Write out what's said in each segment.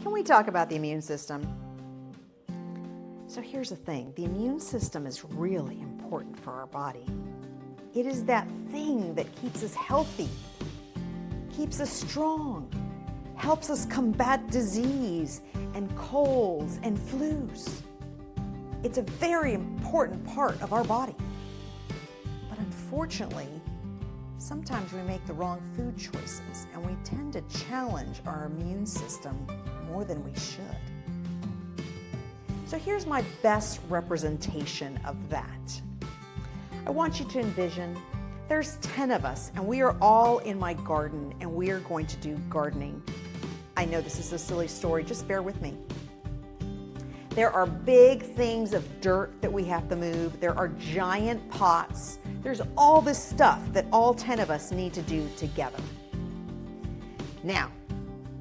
can we talk about the immune system? So here's the thing, the immune system is really important for our body. It is that thing that keeps us healthy, keeps us strong, helps us combat disease and colds and flus. It's a very important part of our body. But unfortunately, sometimes we make the wrong food choices and we tend to challenge our immune system more than we should. So here's my best representation of that. I want you to envision there's 10 of us and we are all in my garden and we are going to do gardening. I know this is a silly story, just bear with me. There are big things of dirt that we have to move. There are giant pots. There's all this stuff that all 10 of us need to do together. Now,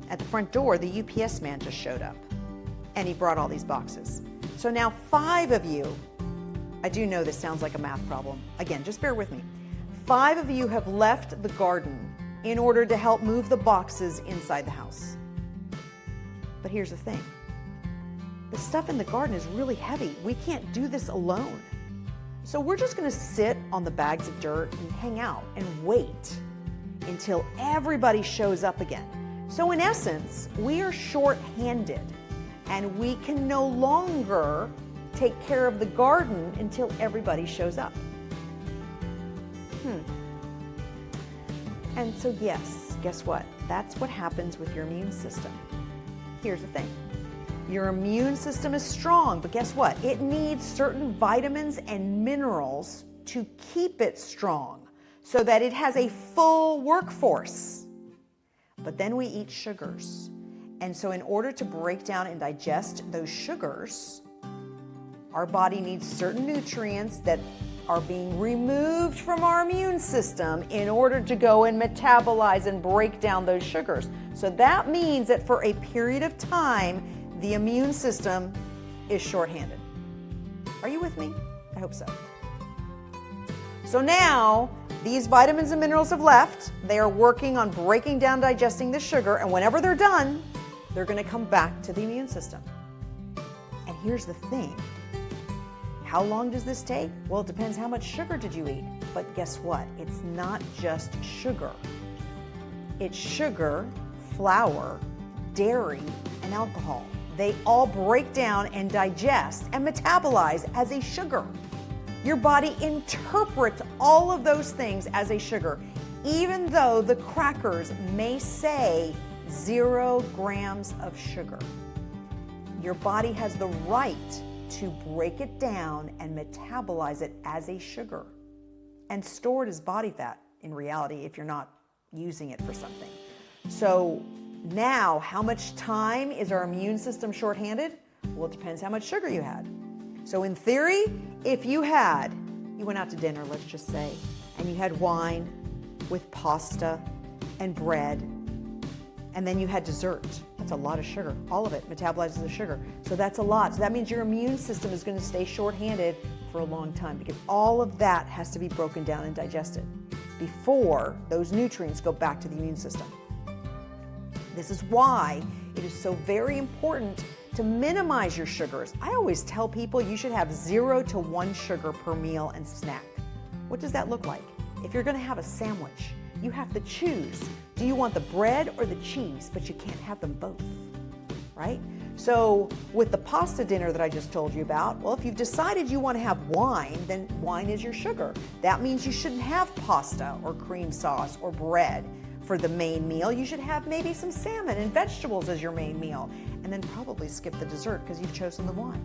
at the front door, the UPS man just showed up and he brought all these boxes. So now 5 of you, I do know this sounds like a math problem. Again, just bear with me. 5 of you have left the garden in order to help move the boxes inside the house. But here's the thing. The stuff in the garden is really heavy. We can't do this alone. So we're just going to sit on the bags of dirt and hang out and wait until everybody shows up again. So in essence, we are short-handed and we can no longer take care of the garden until everybody shows up. And so yes, guess what? That's what happens with your immune system. Here's the thing. Your immune system is strong, but guess what? It needs certain vitamins and minerals to keep it strong so that it has a full workforce. But then we eat sugars. And so in order to break down and digest those sugars, our body needs certain nutrients that are being removed from our immune system in order to go and metabolize and break down those sugars. So that means that for a period of time, the immune system is shorthanded. Are you with me? I hope so. So now, these vitamins and minerals have left. They are working on breaking down, digesting the sugar, and whenever they're done, they're going to come back to the immune system. And here's the thing. How long does this take? Well, it depends how much sugar did you eat. But guess what? It's not just sugar. It's sugar, flour, dairy, and alcohol. They all break down and digest and metabolize as a sugar. Your body interprets all of those things as a sugar, even though the crackers may say 0 grams of sugar. Your body has the right to break it down and metabolize it as a sugar and store it as body fat in reality if you're not using it for something. So now, how much time is our immune system shorthanded? Well, it depends how much sugar you had. So in theory, if you went out to dinner, let's just say, and you had wine with pasta and bread, and then you had dessert. That's a lot of sugar. All of it metabolizes the sugar. So that's a lot. So that means your immune system is going to stay shorthanded for a long time because all of that has to be broken down and digested before those nutrients go back to the immune system. This is why it is so very important to minimize your sugars. I always tell people you should have 0 to 1 sugar per meal and snack. What does that look like? If you're going to have a sandwich, you have to choose. Do you want the bread or the cheese? But you can't have them both, right? So with the pasta dinner that I just told you about, well, if you've decided you want to have wine, then wine is your sugar. That means you shouldn't have pasta or cream sauce or bread for the main meal. You should have maybe some salmon and vegetables as your main meal, and then probably skip the dessert because you've chosen the wine.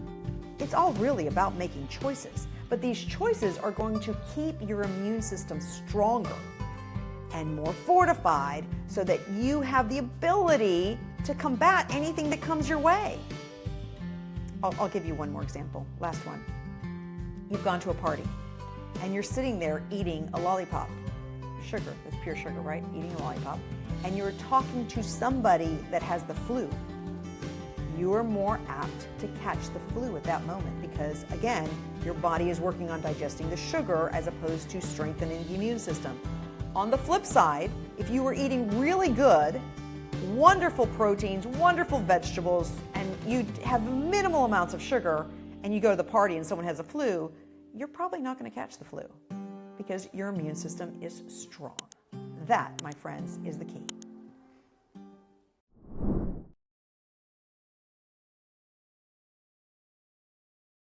It's all really about making choices, but these choices are going to keep your immune system stronger and more fortified so that you have the ability to combat anything that comes your way. I'll give you one more example, last one. You've gone to a party and you're sitting there eating a lollipop. Sugar, that's pure sugar, right? Eating a lollipop. And you're talking to somebody that has the flu. You're more apt to catch the flu at that moment because, again, your body is working on digesting the sugar as opposed to strengthening the immune system. On the flip side, if you were eating really good wonderful proteins, wonderful vegetables, and you have minimal amounts of sugar, and you go to the party and someone has a flu, you're probably not going to catch the flu because your immune system is strong. That, my friends, is the key.